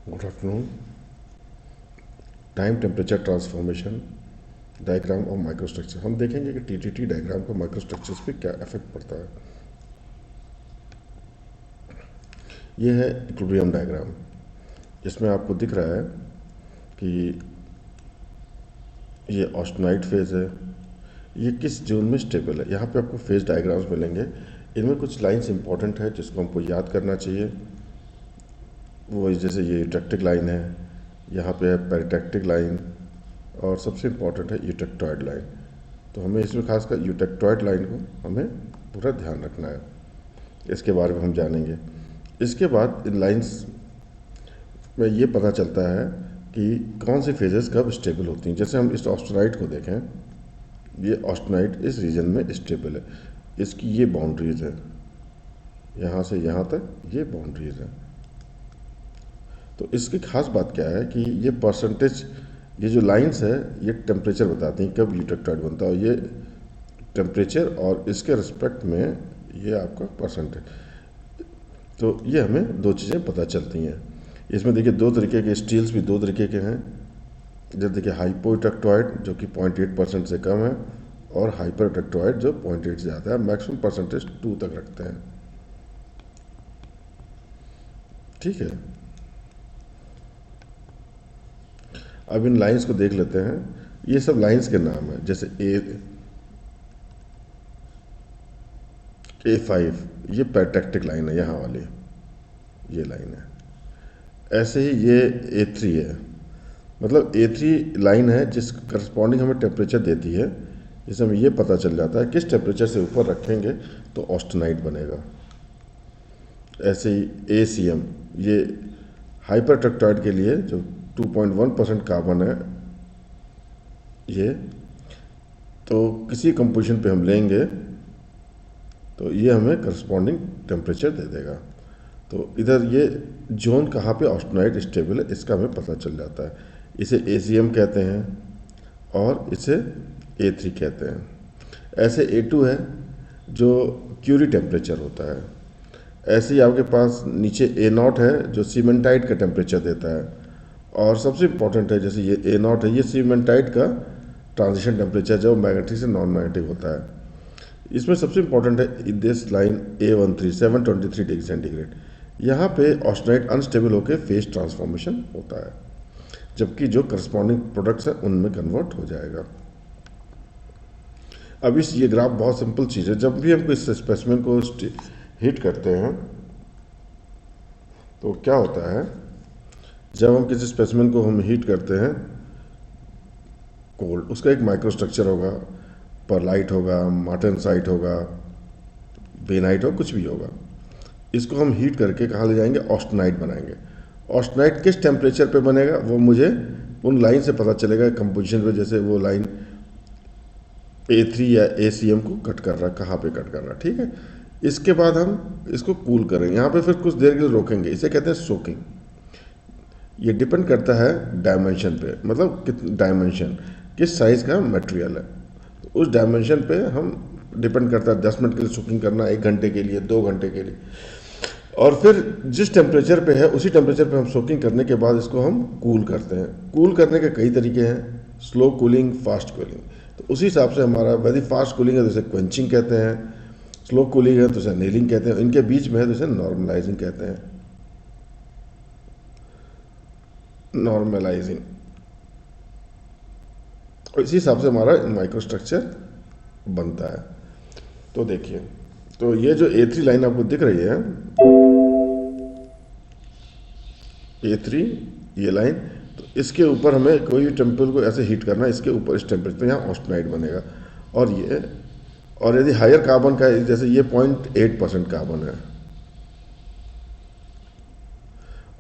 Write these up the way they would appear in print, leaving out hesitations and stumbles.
Good afternoon. Time temperature transformation diagram of microstructure. हम देखेंगे कि टीटीटी डायग्राम का माइक्रोस्ट्रक्चर्स पे क्या इफेक्ट पड़ता है। ये है इक्विलिब्रियम डायग्राम, जिसमें आपको दिख रहा है कि ये ऑस्टेनाइट फेज है, ये किस जोन में स्टेबल है। यहाँ पे आपको फेज डायग्राम्स मिलेंगे। इनमें कुछ लाइंस इंपॉर्टेंट है जिसको हमको याद करना चाहिए। वो जैसे ये यूटेक्टिक लाइन है, यहाँ पे है पेरिटेक्टिक लाइन, और सबसे इम्पॉर्टेंट है यूटेक्टॉइड लाइन। तो हमें इसमें खासकर यूटेक्टॉइड लाइन को हमें पूरा ध्यान रखना है, इसके बारे में हम जानेंगे। इसके बाद इन लाइंस में ये पता चलता है कि कौन सी फेजेस कब स्टेबल होती हैं। जैसे हम इस ऑस्टेनाइट को देखें, ये ऑस्टेनाइट इस रीजन में स्टेबल है, इसकी ये बाउंड्रीज है, यहाँ से यहाँ तक ये बाउंड्रीज है। तो इसकी खास बात क्या है कि ये परसेंटेज, ये जो लाइंस है ये टेम्परेचर बताती हैं कब यूटेक्टॉइड बनता है। ये टेम्परेचर और इसके रिस्पेक्ट में ये आपका परसेंटेज। तो ये हमें दो चीज़ें पता चलती हैं। इसमें देखिए दो तरीके के स्टील्स भी दो तरीके के हैं। जैसे देखिए हाइपोइटेक्टॉइड जो कि 0.8% से कम है, और हाइपरटेक्टॉइड जो 0.8 से ज़्यादा है। मैक्सिमम परसेंटेज 2 तक रखते हैं। ठीक है, अब इन लाइंस को देख लेते हैं। ये सब लाइंस के नाम है, जैसे A5 ये पेरिटेक्टिक लाइन है, यहाँ वाली ये लाइन है। ऐसे ही ये A3 है, मतलब A3 लाइन है जिस करस्पॉन्डिंग हमें टेम्परेचर देती है, जिससे हमें ये पता चल जाता है किस टेम्परेचर से ऊपर रखेंगे तो ऑस्टेनाइट बनेगा। ऐसे ही ACM ये हाइपरटेक्टॉइड के लिए जो 2.1% कार्बन है, ये तो किसी कंपोजिशन पे हम लेंगे तो ये हमें करस्पॉन्डिंग टेम्परेचर दे देगा। तो इधर ये जोन कहाँ पे ऑस्टेनाइट स्टेबल है इसका हमें पता चल जाता है। इसे ACM कहते हैं और इसे A3 कहते हैं। ऐसे A2 है जो क्यूरी टेम्परेचर होता है। ऐसे ही आपके पास नीचे A0 है जो सीमेंटाइट का टेम्परेचर देता है। और सबसे इम्पोर्टेंट है, जैसे ये A0 है, ये सीमेंटाइट का ट्रांजिशन टेम्परेचर जो मैग्नेटिक से नॉन मैग्नेटिक होता है। इसमें सबसे इम्पोर्टेंट है this line A13 723 degree centigrade. यहाँ पे ऑस्टेनाइट अनस्टेबल होकर फेज ट्रांसफॉर्मेशन होता है, जबकि जो करस्पॉन्डिंग प्रोडक्ट्स है उनमें कन्वर्ट हो जाएगा। अब ये ग्राफ बहुत सिंपल चीज़ है। जब भी हम इस स्पेसिमेन को हीट करते हैं तो क्या होता है, जब हम किसी स्पेसिमेन को हम हीट करते हैं कोल्ड, उसका एक माइक्रोस्ट्रक्चर होगा, परलाइट होगा, मार्टेनसाइट होगा, बेनाइट हो, कुछ भी होगा। इसको हम हीट करके कहाँ ले जाएंगे, ऑस्टेनाइट बनाएंगे। ऑस्टेनाइट किस टेम्परेचर पे बनेगा वो मुझे उन लाइन से पता चलेगा कंपोजिशन पे। जैसे वो लाइन A3 या ACM को कट कर रहा है, कहाँ पे कट कर रहा है। ठीक है, इसके बाद हम इसको कूल करेंगे। यहाँ पे फिर कुछ देर के लिए रोकेंगे, इसे कहते हैं सोकिंग। ये डिपेंड करता है डायमेंशन पे, मतलब डायमेंशन किस साइज़ का मटेरियल है, तो उस डायमेंशन पे हम डिपेंड करता है। 10 मिनट के लिए सोकिंग करना, 1 घंटे के लिए, 2 घंटे के लिए, और फिर जिस टेम्परेचर पे है उसी टेम्परेचर पे हम सोकिंग करने के बाद इसको हम कूल करते हैं। कूल करने के कई तरीके हैं, स्लो कूलिंग, फास्ट कूलिंग। तो उसी हिसाब से हमारा यदि फास्ट कूलिंग है तो इसे क्वेंचिंग कहते हैं, स्लो कूलिंग है तो इसे एनीलिंग कहते हैं, इनके बीच में है तो इसे नॉर्मलाइजिंग कहते हैं। नॉर्मलाइजिंग, इसी हिसाब से हमारा माइक्रोस्ट्रक्चर बनता है। तो देखिए, तो ये जो A3 लाइन आपको दिख रही है, A3 ये लाइन, तो इसके ऊपर हमें कोई भी टेम्परेचर को ऐसे हीट करना है, इसके ऊपर इस टेम्परेचर पे यहाँ ऑस्टेनाइट बनेगा। और ये, और यदि हायर कार्बन का, जैसे ये 0.8% कार्बन है,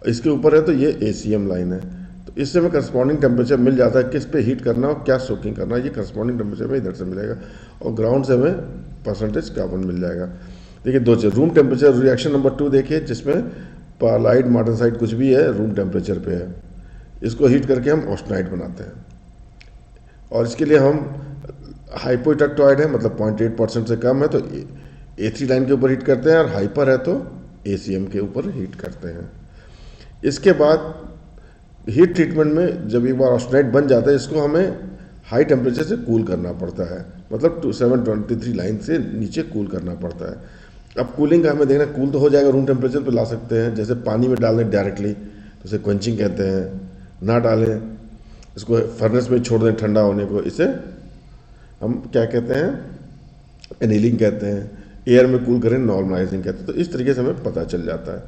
इसके ऊपर है तो ये ACM लाइन है। तो इससे हमें करस्पॉन्डिंग टेम्परेचर मिल जाता है, किस पे हीट करना और क्या सोकिंग करना है, ये करस्पॉन्डिंग टेम्परेचर में इधर से मिलेगा। और ग्राउंड से हमें परसेंटेज कार्बन मिल जाएगा। देखिए दो चीज़, रूम टेम्परेचर रिएक्शन नंबर 2 देखिए, जिसमें परलाइट मार्टेनसाइट कुछ भी है रूम टेम्परेचर पे है, इसको हीट करके हम ऑस्टेनाइट बनाते हैं। और इसके लिए हम हाइपोइटेक्टॉइड है, मतलब 0.8% से कम है तो A3 लाइन के ऊपर हीट करते हैं, और हाइपर है तो ACM के ऊपर हीट करते हैं। इसके बाद हीट ट्रीटमेंट में जब एक बार ऑस्टेनाइट बन जाता है, इसको हमें हाई टेम्परेचर से कूल करना पड़ता है, मतलब 723 लाइन से नीचे कूल करना पड़ता है। अब कूलिंग का हमें देखना, कूल तो हो जाएगा, रूम टेम्परेचर पे ला सकते हैं, जैसे पानी में डाल दें डायरेक्टली तो उसे क्वेंचिंग कहते हैं, ना डालें इसको फर्नेस में छोड़ दें ठंडा होने को, इसे हम क्या कहते हैं, एनीलिंग कहते हैं, एयर में कूल करें नॉर्मलाइजिंग कहते हैं। तो इस तरीके से हमें पता चल जाता है।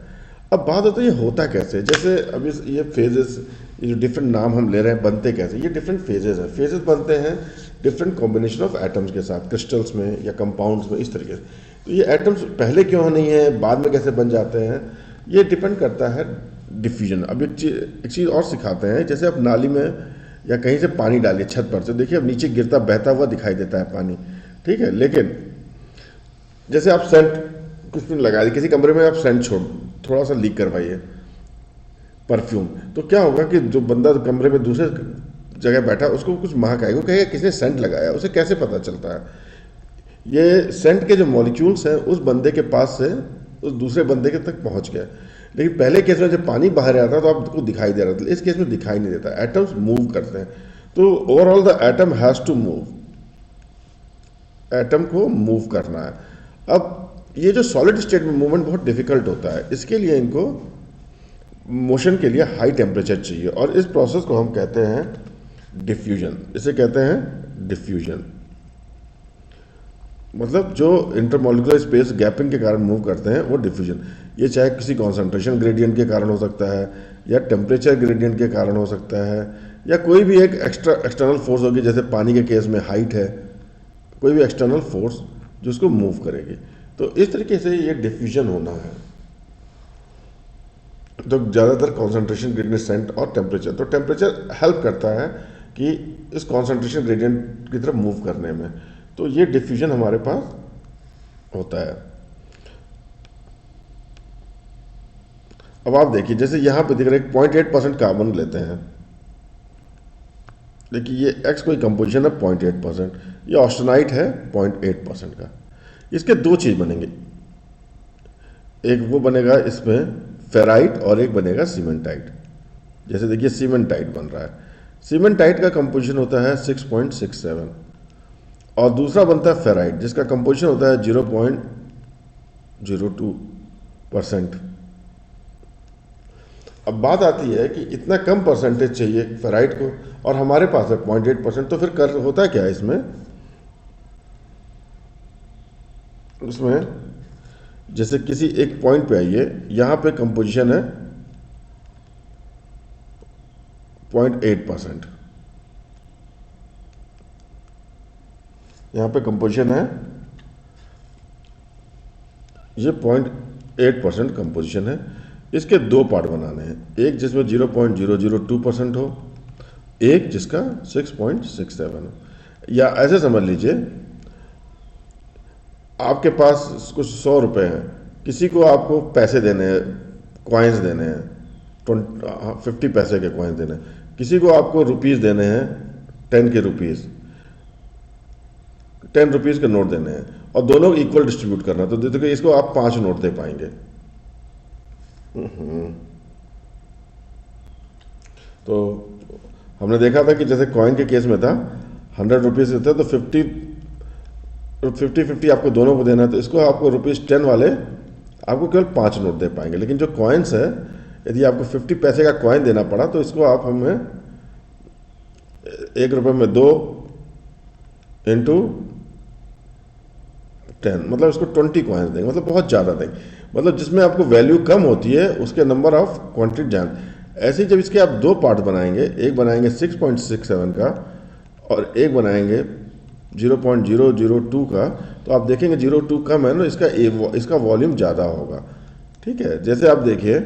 अब बात होता है ये होता कैसे, जैसे अब ये फेजेस, ये जो डिफरेंट नाम हम ले रहे हैं, बनते कैसे, ये डिफरेंट फेजेस हैं। फेजेस बनते हैं डिफरेंट कॉम्बिनेशन ऑफ एटम्स के साथ, क्रिस्टल्स में या कंपाउंड्स में, इस तरीके से। तो ये एटम्स पहले क्यों नहीं है, बाद में कैसे बन जाते हैं, ये डिपेंड करता है डिफ्यूजन। अब एक चीज़ और सिखाते हैं, जैसे आप नाली में या कहीं से पानी डालिए छत पर से, देखिए अब नीचे गिरता बहता हुआ दिखाई देता है पानी, ठीक है, लेकिन जैसे आप सेंट कुछ दिन लगा दिए किसी कमरे में, आप सेंट छोड़ थोड़ा सा लीक करवाइए परफ्यूम, तो क्या होगा कि जो बंदा कमरे में दूसरे जगह बैठा उसको कुछ महक आएगा, कहेगा किसने सेंट लगाया, उसे कैसे पता चलता है। ये सेंट के जो मॉलिक्यूल्स हैं उस बंदे के पास से उस दूसरे बंदे के तक पहुंच गया। लेकिन पहले केस में जब पानी बाहर आता है तो आपको दिखाई दे रहा था, इस केस में दिखाई नहीं देता, एटम्स मूव करते हैं। तो overall the atom has to move, atom को मूव करना है। अब ये जो सॉलिड स्टेट में मूवमेंट बहुत डिफिकल्ट होता है, इसके लिए इनको मोशन के लिए हाई टेम्परेचर चाहिए, और इस प्रोसेस को हम कहते हैं डिफ्यूजन। इसे कहते हैं डिफ्यूजन, मतलब जो इंटरमॉलिक्यूलर स्पेस गैपिंग के कारण मूव करते हैं वो डिफ्यूजन। ये चाहे किसी कॉन्सेंट्रेशन ग्रेडियंट के कारण हो सकता है, या टेम्परेचर ग्रेडियंट के कारण हो सकता है, या कोई भी एक एक्सटर्नल फोर्स होगी, जैसे पानी के केस में हाइट है, कोई भी एक्सटर्नल फोर्स जो उसको मूव करेगी। तो इस तरीके से ये डिफ्यूजन होना है। तो ज़्यादातर कॉन्सेंट्रेशन ग्रेडियंट सेंट और टेम्परेचर, तो टेम्परेचर हेल्प करता है कि इस कॉन्सेंट्रेशन ग्रेडियंट की तरफ मूव करने में। तो ये डिफ्यूजन हमारे पास होता है। अब आप देखिए, जैसे यहां पे दिख रहा है 0.8% कार्बन लेते हैं, देखिए ये X कोई कंपोजिशन है 0.8%, ये ऑस्टेनाइट है 0.8% का। इसके दो चीज बनेंगे, एक वो बनेगा इसमें फेराइट और एक बनेगा सीमेंटाइट। जैसे देखिए सीमेंटाइट बन रहा है, सीमेंटाइट का कंपोजिशन होता है 6.67, और दूसरा बनता है फेराइट जिसका कंपोजिशन होता है 0.02%। अब बात आती है कि इतना कम परसेंटेज चाहिए फेराइट को, और हमारे पास है 0.8%, तो फिर कर होता है क्या इसमें जैसे किसी एक पॉइंट पे आइए, यहां पे कंपोजिशन है 0.8%, यहां पे कंपोजिशन है, ये 0.8% कंपोजिशन है। इसके दो पार्ट बनाने हैं, एक जिसमें 0.002% हो, एक जिसका 6.67 हो। या ऐसे समझ लीजिए आपके पास कुछ 100 रुपए हैं, किसी को आपको पैसे देने हैं, कॉइन्स देने हैं, 50 पैसे के कॉइन्स देने हैं, किसी को आपको रुपीज़ देने हैं 10 के रुपीज़, 10 रुपीज़ के नोट देने हैं, और दोनों इक्वल डिस्ट्रीब्यूट करना है। तो देखिए इसको आप 5 नोट दे पाएंगे। तो हमने देखा था कि जैसे कॉइन के केस में था 100 रुपीज़ था, तो 50-50 आपको दोनों को देना है, तो इसको आपको ₹10 वाले आपको केवल 5 नोट दे पाएंगे। लेकिन जो कॉइन्स है, यदि आपको 50 पैसे का कॉइन देना पड़ा तो इसको आप हमें 1 रुपये में 2 इंटू 10, मतलब इसको 20 कॉइन्स देंगे, मतलब बहुत ज़्यादा देंगे, मतलब जिसमें आपको वैल्यू कम होती है उसके नंबर ऑफ क्वांटिटी जान। ऐसे ही जब इसके आप दो पार्ट बनाएंगे, एक बनाएंगे 6.67 का और एक बनाएंगे 0.002 का, तो आप देखेंगे 0.2 कम है ना, इसका वॉल्यूम ज़्यादा होगा। ठीक है, जैसे आप देखिए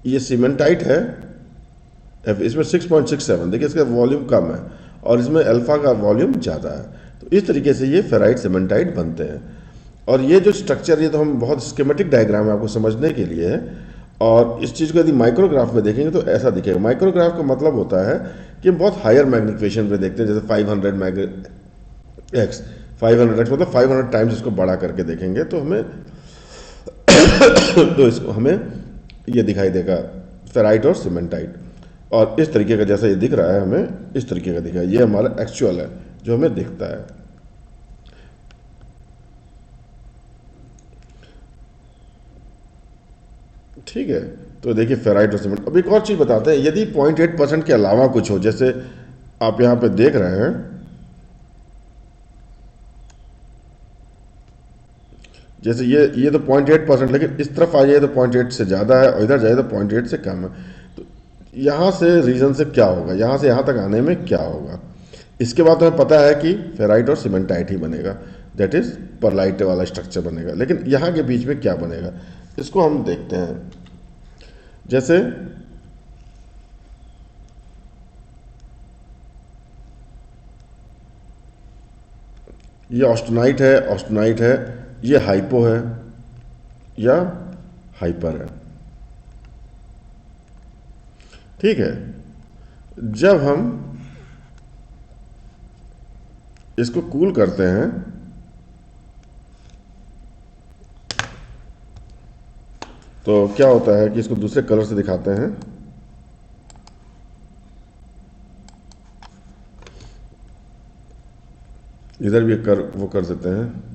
ये सीमेंटाइट है, इसमें 6.67, देखिए इसका वॉल्यूम कम है और इसमें अल्फा का वॉल्यूम ज़्यादा है। तो इस तरीके से ये फेराइट सीमेंटाइट बनते हैं। और ये जो स्ट्रक्चर, ये तो हम बहुत स्कीमेटिक डायग्राम है आपको समझने के लिए है, और इस चीज़ को यदि माइक्रोग्राफ में देखेंगे तो ऐसा दिखेगा। माइक्रोग्राफ का मतलब होता है कि हम बहुत हायर मैग्निफिकेशन पे देखते हैं, जैसे 500x मतलब 500 टाइम्स इसको बड़ा करके देखेंगे तो हमें तो इसको हमें ये दिखाई देगा फेराइट और सीमेंटाइट। और इस तरीके का जैसा ये दिख रहा है हमें, इस तरीके का दिखा है, ये हमारा एक्चुअल है जो हमें दिखता है। ठीक है, तो देखिए फेराइट और सीमेंट। अब एक और चीज़ बताते हैं, यदि 0.8% के अलावा कुछ हो, जैसे आप यहाँ पे देख रहे हैं, जैसे ये तो 0.8%, लेकिन इस तरफ आ जाए तो 0.8 से ज़्यादा है और इधर जाए तो 0.8 से कम है। तो यहाँ से रीजन से क्या होगा, यहाँ से यहाँ तक आने में क्या होगा। इसके बाद हमें पता है कि फेराइट और सीमेंटाइट ही बनेगा, दैट इज परलाइट वाला स्ट्रक्चर बनेगा। लेकिन यहाँ के बीच में क्या बनेगा, इसको हम देखते हैं। जैसे ये ऑस्टेनाइट है, ऑस्टेनाइट है, ये हाइपो है या हाइपर है। ठीक है, जब हम इसको कूल करते हैं तो क्या होता है कि इसको दूसरे कलर से दिखाते हैं। इधर भी वो कर देते हैं।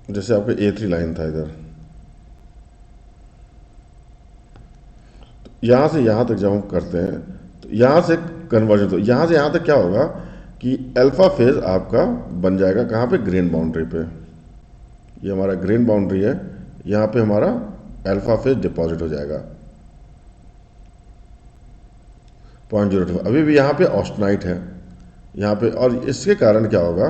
जैसे आपका A3 लाइन था इधर, तो यहां से यहां तक जब हम करते हैं तो यहां से कन्वर्जन, तो यहां से यहां तक क्या होगा कि अल्फा फेज आपका बन जाएगा कहां पे, ग्रीन बाउंड्री पे। ये हमारा ग्रीन बाउंड्री है, यहां पे हमारा अल्फा फेज डिपॉजिट हो जाएगा 0.02। अभी भी यहाँ पे ऑस्टेनाइट है यहाँ पे, और इसके कारण क्या होगा,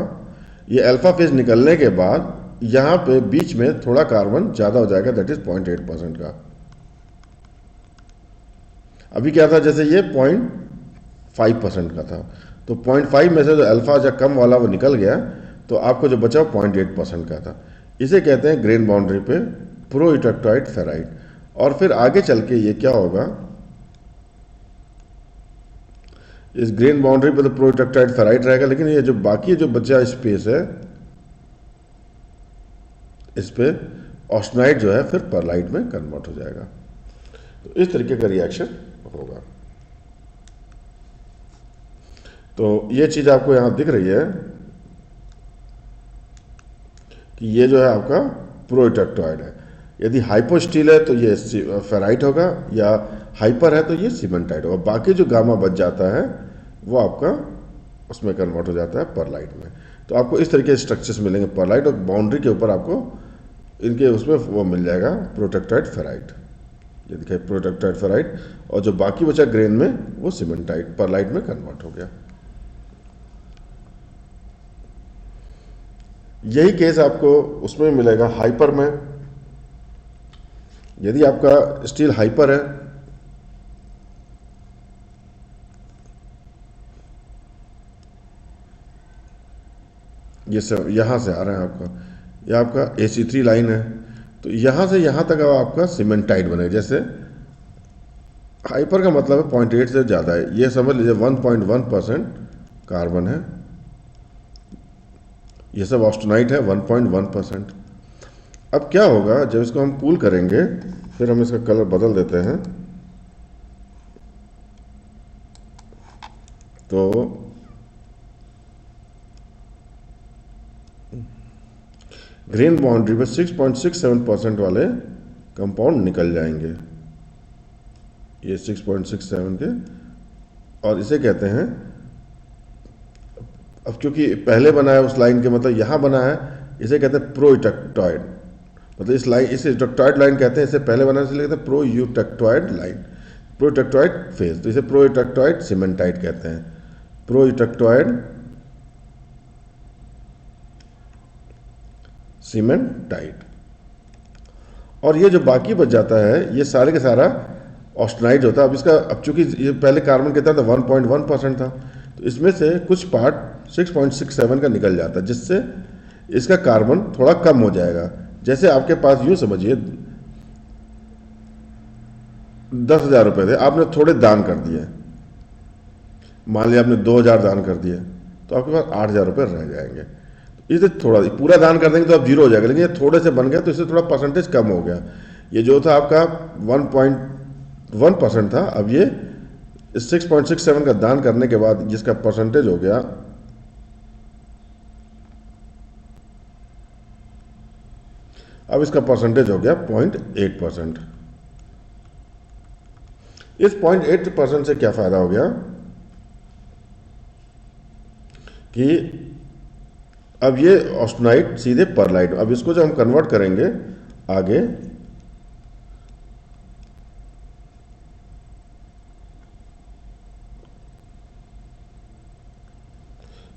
ये अल्फा फेज निकलने के बाद यहाँ पे बीच में थोड़ा कार्बन ज़्यादा हो जाएगा, दैट इज 0.8% का। अभी क्या था, जैसे ये 0.5% का था, तो 0.5 में से जो अल्फा जो कम वाला वो निकल गया, तो आपको जो बचा 0.8% का था। इसे कहते हैं ग्रेन बाउंड्री पे प्रोइटेक्टोइड फेराइट। और फिर आगे चल के ये क्या होगा, इस ग्रेन बाउंड्री पे तो प्रोइटेक्टोइड फेराइट रहेगा, लेकिन ये जो बाकी जो बचा स्पेस है, इस पे ऑस्टेनाइट जो है फिर परलाइट में कन्वर्ट हो जाएगा। तो इस तरीके का रिएक्शन होगा। तो ये चीज आपको यहां दिख रही है कि ये जो है आपका प्रोइटेक्टोइड है। यदि हाइपोस्टील है तो ये फेराइट होगा, या हाइपर है तो ये सीमेंटाइट होगा। बाकी जो गामा बच जाता है वो आपका उसमें कन्वर्ट हो जाता है परलाइट में। तो आपको इस तरीके के स्ट्रक्चर्स मिलेंगे परलाइट, और बाउंड्री के ऊपर आपको इनके उसमें वो मिल जाएगा प्रोटेक्टाइड फेराइट। ये दिखाई प्रोटेक्टाइड फेराइट, और जो बाकी बचा ग्रेन में वो सीमेंटाइट परलाइट में कन्वर्ट हो गया। यही केस आपको उसमें मिलेगा हाइपर में। यदि आपका स्टील हाइपर है, ये सब यहां से आ रहा है आपका, ये आपका AC3 लाइन है, तो यहां से यहां तक आपका सीमेंटाइट बनेगा। जैसे हाइपर का मतलब है 0.8 से ज़्यादा है, ये समझ लीजिए 1.1% कार्बन है, ये सब ऑस्टेनाइट है 1.1%। अब क्या होगा जब इसको हम कूल करेंगे, फिर हम इसका कलर बदल देते हैं, तो ग्रीन बाउंड्री पर 6.67% वाले कंपाउंड निकल जाएंगे, ये 6.67 के, और इसे कहते हैं, अब क्योंकि पहले बना है उस लाइन के, मतलब यहां बना है, इसे कहते हैं प्रोइटेक्टोइड। मतलब इस लाइन, इसे टेक्टोइड लाइन कहते हैं, इससे पहले बना इसलिए कहते हैं प्रोयूटेक्टोइड लाइन, प्रोटेक्टोइड फेज। तो इसे प्रोटेक्टोइड सीमेंटाइट कहते हैं, प्रोटेक्टोइड सीमेंटाइट। और ये जो बाकी बच जाता है ये सारे के सारा ऑस्टेनाइट होता है। अब इसका, अब चूंकि ये पहले कार्बन कितना था 1.1% था, तो इसमें से कुछ पार्ट 6.67 का निकल जाता है, जिससे इसका कार्बन थोड़ा कम हो जाएगा। जैसे आपके पास यूं समझिए 10,000 रुपये थे, आपने थोड़े दान कर दिए, मान लिया आपने 2,000 दान कर दिए, तो आपके पास 8,000 रुपये रह जाएंगे। इसे थोड़ा पूरा दान कर देंगे तो अब जीरो हो जाएगा, लेकिन ये थोड़े से बन गया तो इससे थोड़ा परसेंटेज कम हो गया। ये जो था आपका 1.1% था, अब ये 6.67 का दान करने के बाद जिसका परसेंटेज हो गया, अब इसका परसेंटेज हो गया 0.8%। इस 0.8% से क्या फायदा हो गया कि अब ये ऑस्टेनाइट सीधे परलाइट, अब इसको जब हम कन्वर्ट करेंगे आगे,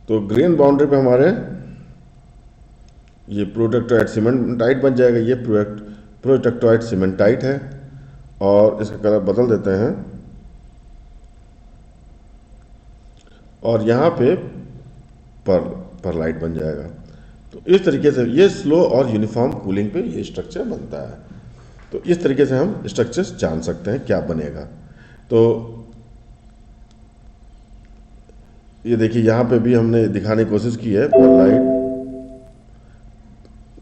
तो ग्रेन बाउंड्री पे हमारे ये प्रोटेक्टोइड सीमेंटाइट बन जाएगा। ये प्रोटेक्टोइड सीमेंटाइट है और इसका कलर बदल देते हैं और यहाँ पे परलाइट बन जाएगा। तो इस तरीके से ये स्लो और यूनिफॉर्म कूलिंग पे ये स्ट्रक्चर बनता है। तो इस तरीके से हम स्ट्रक्चर्स जान सकते हैं क्या बनेगा। तो ये देखिए यहाँ पे भी हमने दिखाने की कोशिश की है, परलाइट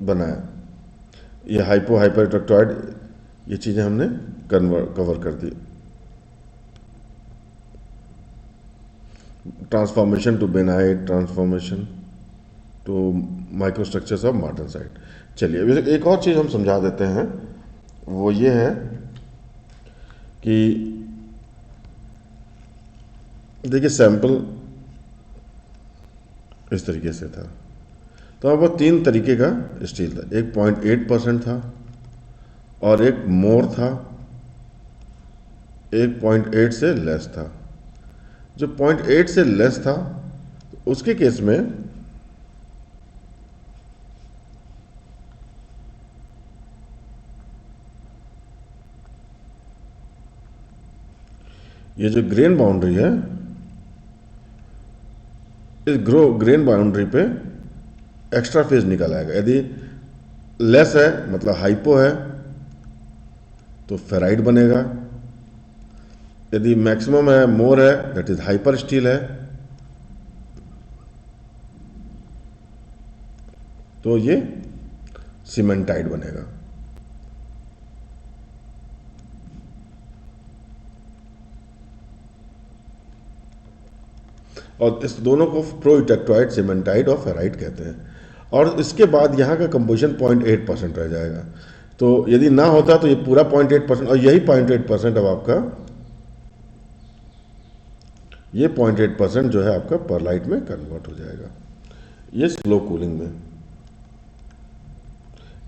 बनाया, ये हाइपरटेक्टोइड, ये चीज़ें हमने कवर कर दी। Transformation to bainite, transformation to microstructures of martensite. चलिए एक और चीज़ हम समझा देते हैं, वो ये है कि देखिए सैंपल इस तरीके से था, तो अब वो 3 तरीके का स्टील था, एक 0.8% था और एक मोर था, एक 0.8 से लेस था। जो 0.8 से लेस था उसके केस में ये जो ग्रेन बाउंड्री है, इस ग्रेन बाउंड्री पे एक्स्ट्रा फेज निकल आएगा। यदि लेस है मतलब हाइपो है तो फेराइट बनेगा, यदि मैक्सिमम है मोर है दैट इज हाइपर स्टील है, तो ये सीमेंटाइट बनेगा। और इस दोनों को प्रोटेक्टोइड, सीमेंटाइट और फेराइट कहते हैं। और इसके बाद यहाँ का कंपोजिशन 0.8% रह जाएगा। तो यदि ना होता तो ये पूरा 0.8%, और यही 0.8% अब आपका, ये 0.8% जो है आपका परलाइट में कन्वर्ट हो जाएगा, ये स्लो कूलिंग में।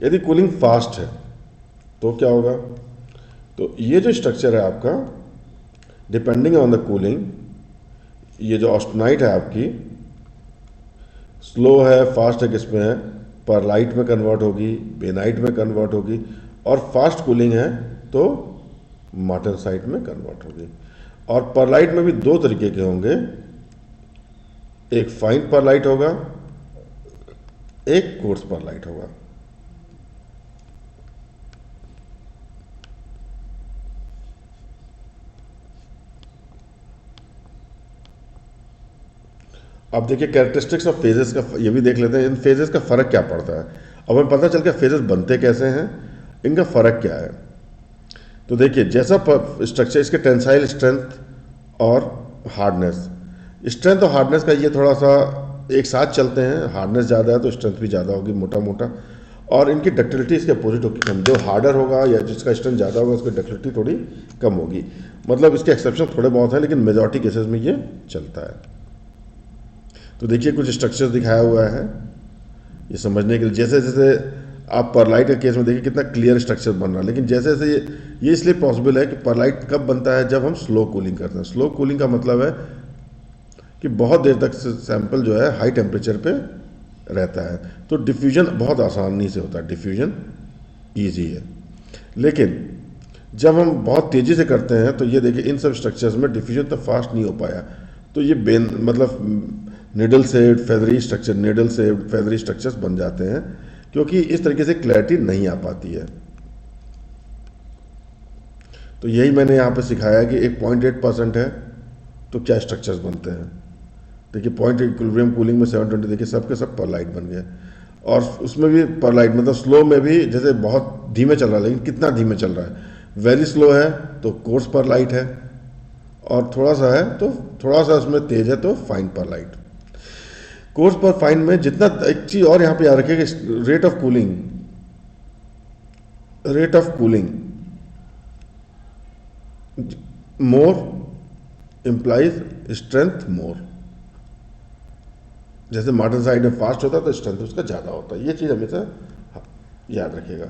यदि कूलिंग फास्ट है तो क्या होगा, तो ये जो स्ट्रक्चर है आपका, डिपेंडिंग ऑन द कूलिंग, ये जो ऑस्टेनाइट है आपकी, स्लो है फास्ट है किसमें है, परलाइट में कन्वर्ट होगी, बेनाइट में कन्वर्ट होगी, और फास्ट कूलिंग है तो मार्टनसाइट में कन्वर्ट होगी। और परलाइट में भी 2 तरीके के होंगे, एक फाइन परलाइट होगा, एक कोर्स परलाइट होगा। अब देखिए कैरेक्टरिस्टिक्स ऑफ फेजेस का ये भी देख लेते हैं, इन फेजेस का फ़र्क क्या पड़ता है। अब हमें पता चल गया फेजेस बनते कैसे हैं, इनका फ़र्क क्या है। तो देखिए जैसा स्ट्रक्चर, इसके टेंसाइल स्ट्रेंथ और हार्डनेस, स्ट्रेंथ और हार्डनेस का ये थोड़ा सा एक साथ चलते हैं, हार्डनेस ज़्यादा है तो स्ट्रेंथ भी ज़्यादा होगी, मोटा मोटा, और इनकी डक्टिलिटी इसके अपोजिट होगी कम। जो हार्डर होगा या जिसका स्ट्रेंथ ज़्यादा होगा उसकी डक्टिलिटी थोड़ी कम होगी। मतलब इसके एक्सेप्शन थोड़े बहुत हैं, लेकिन मेजॉरिटी केसेस में ये चलता है। तो देखिए कुछ स्ट्रक्चर्स दिखाया हुआ है ये समझने के लिए। जैसे जैसे आप परलाइट के केस में देखिए कितना क्लियर स्ट्रक्चर बन रहा है, लेकिन जैसे जैसे ये इसलिए पॉसिबल है कि परलाइट कब बनता है, जब हम स्लो कूलिंग करते हैं। स्लो कूलिंग का मतलब है कि बहुत देर तक सैंपल जो है हाई टेम्परेचर पे रहता है, तो डिफ्यूजन बहुत आसानी से होता है, डिफ्यूजन ईजी है। लेकिन जब हम बहुत तेज़ी से करते हैं तो ये देखिए इन सब स्ट्रक्चर्स में डिफ्यूजन तो फास्ट नहीं हो पाया, तो ये मतलब needle shaped feathery structure, needle shaped feathery structures बन जाते हैं, क्योंकि इस तरीके से क्लैरिटी नहीं आ पाती है। तो यही मैंने यहाँ पे सिखाया कि एक 0.8% है तो क्या स्ट्रक्चर्स बनते हैं। देखिए पॉइंट इक्विलिब्रियम कूलिंग में 720 देखिए सबके सब परलाइट बन गया। और उसमें भी परलाइट मतलब स्लो में भी, जैसे बहुत धीमे चल रहा है लेकिन कितना धीमे चल रहा है, वेरी स्लो है तो कोर्स परलाइट है, और थोड़ा सा है तो थोड़ा सा उसमें तेज है तो फाइन परलाइट। कोर्स पर फाइन में जितना, एक चीज और यहाँ पे याद रखिए कि rate of cooling, rate of cooling more implies strength more. जैसे मार्टन साइड में फास्ट होता है तो स्ट्रेंथ उसका ज़्यादा होता है, ये चीज़ हमेशा याद रखिएगा।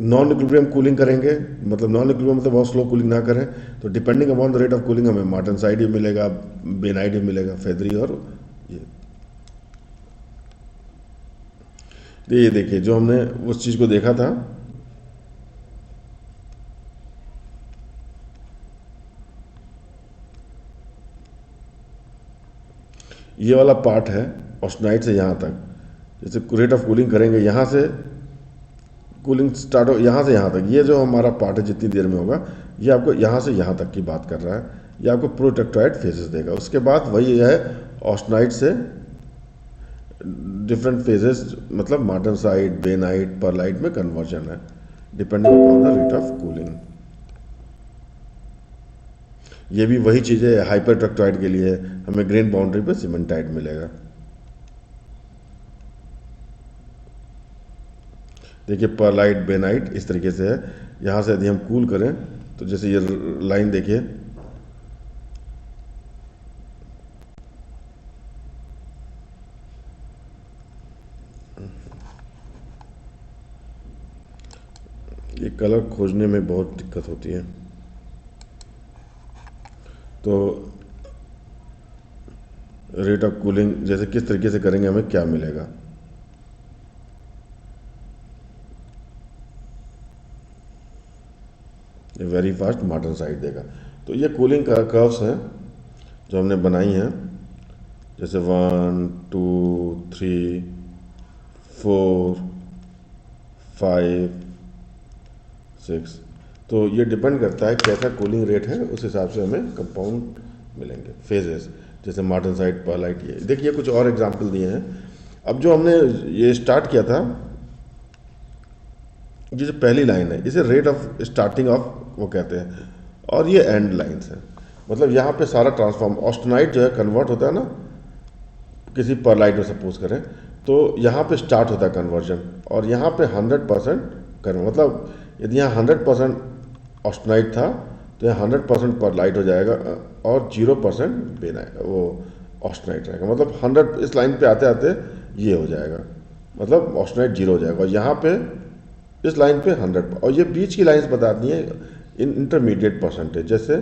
नॉन इक्विलिब्रियम कूलिंग करेंगे, मतलब नॉन इक्विलिब्रियम मतलब बहुत स्लो कूलिंग ना करें, तो depending upon the rate of cooling हमें मार्टन साइड भी मिलेगा, बेनाइट भी मिलेगा, फेदरी, और ये देखिए जो हमने उस चीज़ को देखा था, ये वाला पार्ट है ऑस्टेनाइट से यहाँ तक, जैसे रेट ऑफ कूलिंग करेंगे यहाँ से कूलिंग स्टार्ट हो, यहाँ से यहाँ तक, ये जो हमारा पार्ट है जितनी देर में होगा, ये आपको यहाँ से यहाँ तक की बात कर रहा है, ये आपको प्रोटेक्टोराइड फेजेस देगा। उसके बाद वही है ऑस्टेनाइट से डिफरेंट फेजेस, मतलब मार्टनसाइट, बेनाइट, परलाइट में कन्वर्जन है depending upon the rate of cooling. ये भी वही चीज़ है हाइपरट्रैक्टोराइड के लिए, हमें ग्रेन बाउंड्री पे सीमेंटाइट मिलेगा। देखिए परलाइट, बेनाइट इस तरीके से है। यहाँ से यदि हम कूल करें तो जैसे ये लाइन देखिए, ये कलर खोजने में बहुत दिक्कत होती है, तो रेट ऑफ कूलिंग जैसे किस तरीके से करेंगे हमें क्या मिलेगा। ये वेरी फास्ट मार्टन साइड देगा। तो ये कूलिंग कर्व्स हैं जो हमने बनाई हैं, जैसे 1 2 3 4 5 6। तो ये डिपेंड करता है कैसा कूलिंग रेट है, उस हिसाब से हमें कंपाउंड मिलेंगे फेजेस, जैसे मार्टन साइड, परलाइट। ये देखिए कुछ और एग्जांपल दिए हैं। अब जो हमने ये स्टार्ट किया था, ये जो पहली लाइन है इसे रेट ऑफ स्टार्टिंग ऑफ वो कहते हैं, और ये एंड लाइन्स है, मतलब यहाँ पे सारा ट्रांसफॉर्म ऑस्टेनाइट जो है कन्वर्ट होता है ना किसी परलाइट में सपोज करें, तो यहाँ पे स्टार्ट होता है कन्वर्जन, और यहाँ पे 100% कन्वर्ट, मतलब यदि यहाँ 100% ऑस्टेनाइट था तो यहाँ 100% परलाइट हो जाएगा, और 0% बेनाइट वो ऑस्टेनाइट रहेगा, मतलब 100 इस लाइन पे आते आते ये हो जाएगा, मतलब ऑस्टेनाइट 0 हो जाएगा, और यहाँ पे इस लाइन पे 100, और ये बीच की लाइंस बताती हैं इन इंटरमीडिएट परसेंटेज। जैसे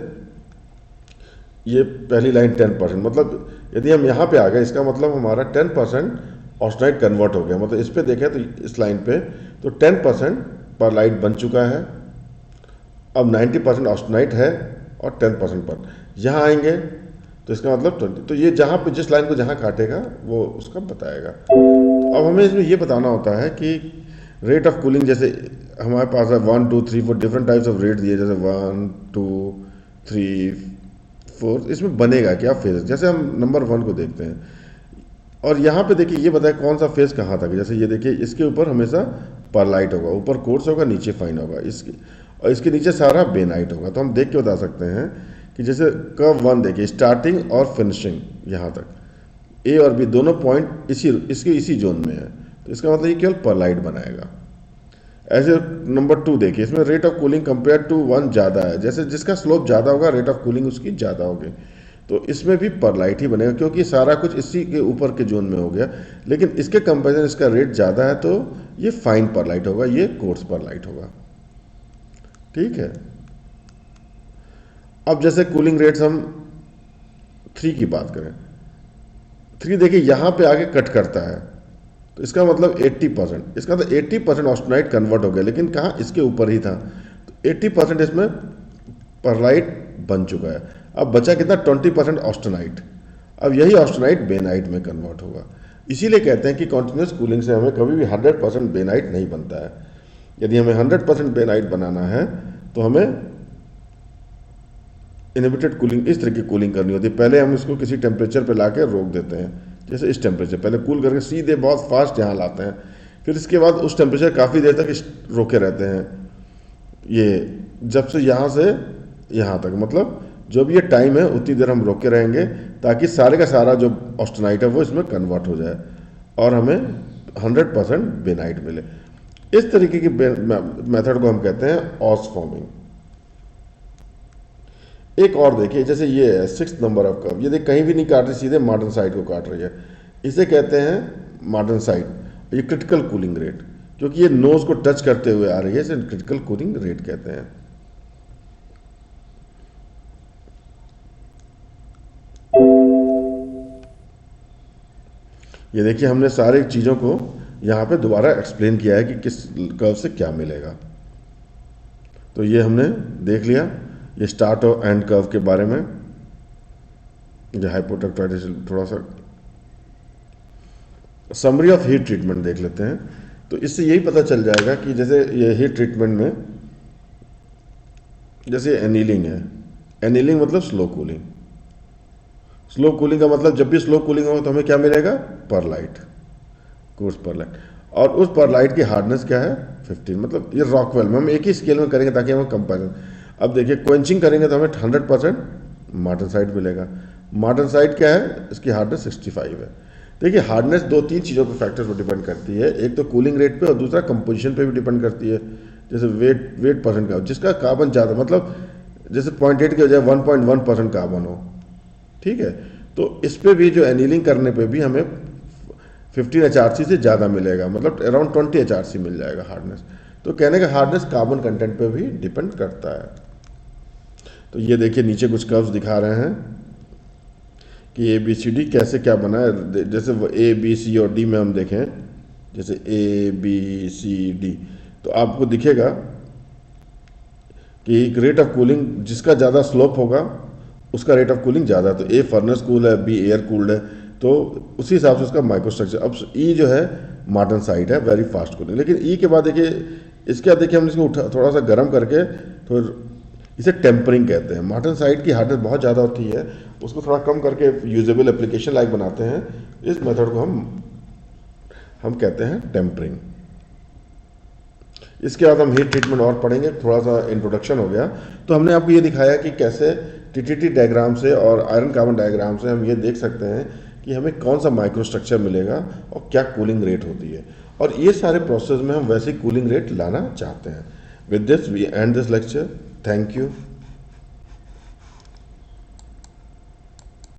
ये पहली लाइन 10%, मतलब यदि हम यहाँ पे आ गए इसका मतलब हमारा 10% ऑस्टेनाइट कन्वर्ट हो गया, मतलब इस पे देखें तो इस लाइन पे तो 10% परलाइट बन चुका है, अब 90% ऑस्टेनाइट है और 10% पर यहाँ आएंगे तो इसका मतलब 20। तो ये जहाँ पे जिस लाइन को जहाँ काटेगा वो उसका बताएगा। अब हमें इसमें ये बताना होता है कि रेट ऑफ कूलिंग, जैसे हमारे पास है 1 2 3 4 डिफरेंट टाइप्स ऑफ रेट दिए, जैसे 1 2 3 4, इसमें बनेगा क्या फेज। जैसे हम नंबर 1 को देखते हैं, और यहाँ पे देखिए ये बताए कौन सा फेज कहाँ तक। जैसे ये देखिए इसके ऊपर हमेशा परलाइट होगा, ऊपर कोर्स होगा, नीचे फाइन होगा, इसके और इसके नीचे सारा बेनाइट होगा। तो हम देख के बता सकते हैं कि जैसे कर्व 1 देखिए स्टार्टिंग और फिनिशिंग यहाँ तक, ए और बी दोनों पॉइंट इसी जोन में है, तो इसका मतलब ये केवल परलाइट बनाएगा। ऐसे नंबर 2 देखिए, इसमें rate of cooling compare to 1 ज़्यादा है, जैसे जिसका स्लोप ज़्यादा होगा रेट ऑफ कूलिंग उसकी ज़्यादा होगी, तो इसमें भी परलाइट ही बनेगा क्योंकि सारा कुछ इसी के ऊपर के जोन में हो गया। लेकिन इसके कंपेरिजन इसका रेट ज़्यादा है तो ये फाइन परलाइट होगा, ये कोर्स परलाइट होगा। ठीक है। अब जैसे कूलिंग रेट्स हम 3 की बात करें, 3 देखिए यहाँ पे आगे कट करता है, तो इसका मतलब 80%, इसका मतलब 80% ऑस्टेनाइट कन्वर्ट हो गया, लेकिन कहाँ इसके ऊपर ही था, तो 80% इसमें परलाइट बन चुका है। अब बचा कितना 20% ऑस्टेनाइट, अब यही ऑस्टेनाइट बेनाइट में कन्वर्ट होगा। इसीलिए कहते हैं कि कॉन्टिन्यूस कूलिंग से हमें कभी भी 100% बेनाइट नहीं बनता है। यदि हमें 100% बेनाइट बनाना है तो हमें इनहिबिटेड कूलिंग इस तरह की कूलिंग करनी होती है। पहले हम इसको किसी टेम्परेचर पे लाके रोक देते हैं, जैसे इस टेम्परेचर, पहले कूल करके सीधे बहुत फास्ट यहाँ लाते हैं, फिर इसके बाद उस टेम्परेचर काफ़ी देर तक रोके रहते हैं। ये जब से यहाँ से यहाँ तक, मतलब जो भी ये टाइम है उतनी देर हम रोके रहेंगे, ताकि सारे का सारा जो ऑस्टेनाइट है वो इसमें कन्वर्ट हो जाए और हमें 100% बेनाइट मिले। इस तरीके की मेथड को हम कहते हैं ऑस फॉर्मिंग। एक और देखिए, जैसे ये है 6th नंबर ऑफ कर्व, ये देख कहीं भी नहीं काट रही, सीधे मार्टेनसाइट को काट रही है, इसे कहते हैं मार्टेनसाइट। ये क्रिटिकल कूलिंग रेट, क्योंकि ये नोज को टच करते हुए आ रही है, इसे क्रिटिकल कूलिंग रेट कहते हैं। ये देखिए हमने सारी चीज़ों को यहाँ पे दोबारा एक्सप्लेन किया है कि किस कर्व से क्या मिलेगा। तो ये हमने देख लिया, ये स्टार्ट और एंड कर्व के बारे में, जो हाइपोटेक्टाइटिस। थोड़ा सा समरी ऑफ हीट ट्रीटमेंट देख लेते हैं। तो इससे यही पता चल जाएगा कि जैसे ये हीट ट्रीटमेंट में, जैसे एनीलिंग है, एनीलिंग मतलब स्लो कूलिंग। स्लो कूलिंग का मतलब जब भी स्लो कूलिंग होगा तो हमें क्या मिलेगा, परलाइट, कोर्स परलाइट। और उस परलाइट की हार्डनेस क्या है, 15। मतलब ये रॉकवेल में हम एक ही स्केल में करेंगे ताकि हमें कंपेरिजन। अब देखिए क्वेंचिंग करेंगे तो हमें 100% मार्टेनसाइट मिलेगा। मार्टेनसाइट क्या है, इसकी हार्डनेस 65 है। देखिए हार्डनेस 2-3 चीज़ों पर फैक्टर्स पर डिपेंड करती है, एक तो कूलिंग रेट पे और दूसरा कंपोजिशन पे भी डिपेंड करती है। जैसे वेट परसेंट का, जिसका कार्बन ज़्यादा, मतलब जैसे 0.8 के बजाय 1.1% कार्बन हो, ठीक है, तो इस पे भी जो एनीलिंग करने पे भी हमें 15 HRC से ज़्यादा मिलेगा, मतलब अराउंड 20 HRC मिल जाएगा हार्डनेस। तो कहने का हार्डनेस कार्बन कंटेंट पे भी डिपेंड करता है। तो ये देखिए नीचे कुछ कर्व्स दिखा रहे हैं कि ABCD कैसे क्या बना है। जैसे A B C और D में हम देखें, जैसे ABCD, तो आपको दिखेगा कि रेट ऑफ कूलिंग जिसका ज़्यादा स्लोप होगा उसका रेट ऑफ कूलिंग ज़्यादा। तो A फर्नेस कूल है, B एयर कूल्ड है, तो उसी हिसाब से उसका माइक्रोस्ट्रक्चर। अब E जो है मार्टेनसाइट है, वेरी फास्ट कूलिंग। लेकिन E के बाद देखिए, इसके बाद देखिए हमने इसको थोड़ा सा गर्म करके, तो इसे टेम्परिंग कहते हैं। मार्टेनसाइट की हार्डनेस बहुत ज़्यादा होती है, उसको थोड़ा कम करके यूजेबल एप्लीकेशन लाइक बनाते हैं। इस मेथड को हम कहते हैं टेम्परिंग। इसके बाद हम हीट ट्रीटमेंट और पढ़ेंगे, थोड़ा सा इंट्रोडक्शन हो गया। तो हमने आपको ये दिखाया कि कैसे TTT डायग्राम से और आयरन कार्बन डायग्राम से हम ये देख सकते हैं कि हमें कौन सा माइक्रोस्ट्रक्चर मिलेगा और क्या कूलिंग रेट होती है। और ये सारे प्रोसेस में हम वैसे कूलिंग रेट लाना चाहते हैं। With this we end this lecture. Thank you.